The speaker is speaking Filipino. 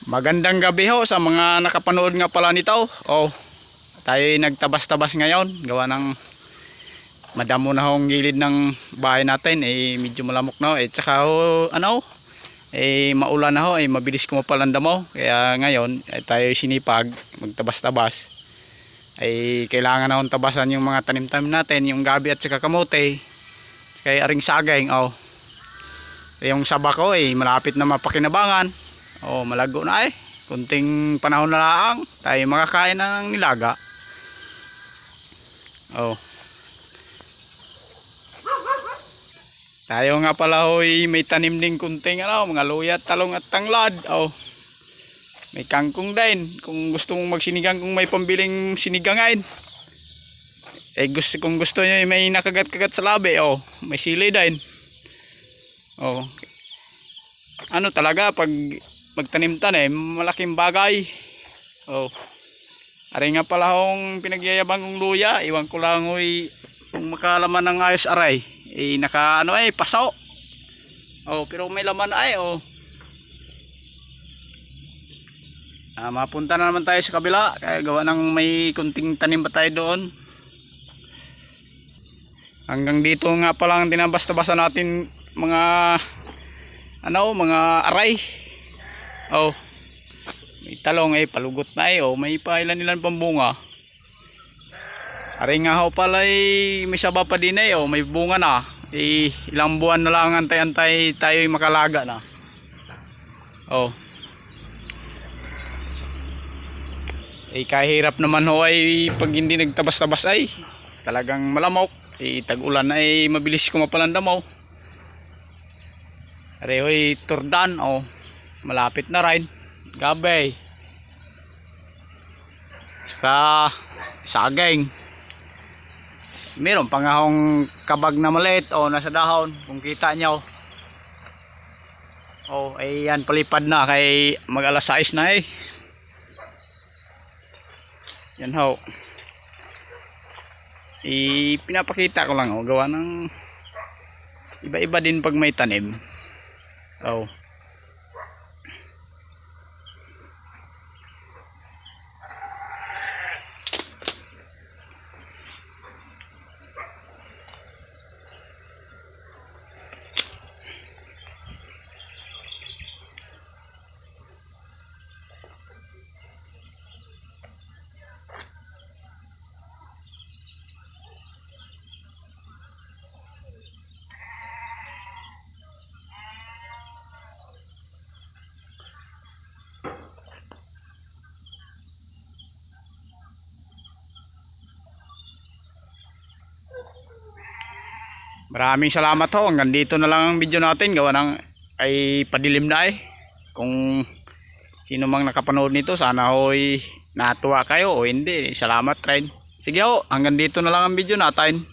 Magandang gabi ho sa mga nakapanood nga pala nito. Tayo ay nagtabas-tabas ngayon. Gawa ng madamo na hong gilid ng bahay natin. Medyo malamok na ho. Tsaka ho, maulan na ho. Mabilis kumapal ang damo. Kaya ngayon tayo ay sinipag magtabas-tabas. Kailangan na hong tabasan yung mga tanim-tanim natin. Yung gabi at saka kamote. Kaya aring saging. Yung saba ko malapit na mapakinabangan. Malago na kunting panahon na lang tayo makakain na ng nilaga. Tayo nga pala may tanim ding kunting mga luya, talong at tanglad. May kangkong din kung gusto mong magsinigang, kung may pambiling sinigangain. Kung gusto niyo may nakagat-kagat sa labi, may sili din. Talaga pag magtanim-tanim, malaking bagay. Aray nga pala hong pinagyayabang kong luya. Iwan ko lang kung makalaman ng ayos aray. Paso. Pero may laman mapunta na naman tayo sa kabila. Kaya gawa ng may kunting tanim pa tayo doon. Hanggang dito nga pala ang tinabas-tabasan natin mga aray. May talong palugot na may pailan-ilan pambunga. Ari nga ho pala may saba pa din may bunga na. Ilang buwan na lang antay-antay tayo makalaga na. Kahirap naman ho pag hindi nagtabas-tabas talagang malamok. Tag-ulan na mabilis kumapal ang damo. Ari turdan malapit na rin gabi, saka saging. Meron pa nga akong kabag na maliit nasa dahon kung kita nyo. Yan palipad na kay mag alas 6 na yan ho. Pinapakita ko lang gawa ng iba-iba din pag may tanim. Maraming salamat ho. Hanggang dito na lang ang video natin. Gawa ng padilim na Kung sino mang nakapanood nito, sana natuwa kayo o hindi. Salamat rin. Sige ho, hanggang dito na lang ang video natin.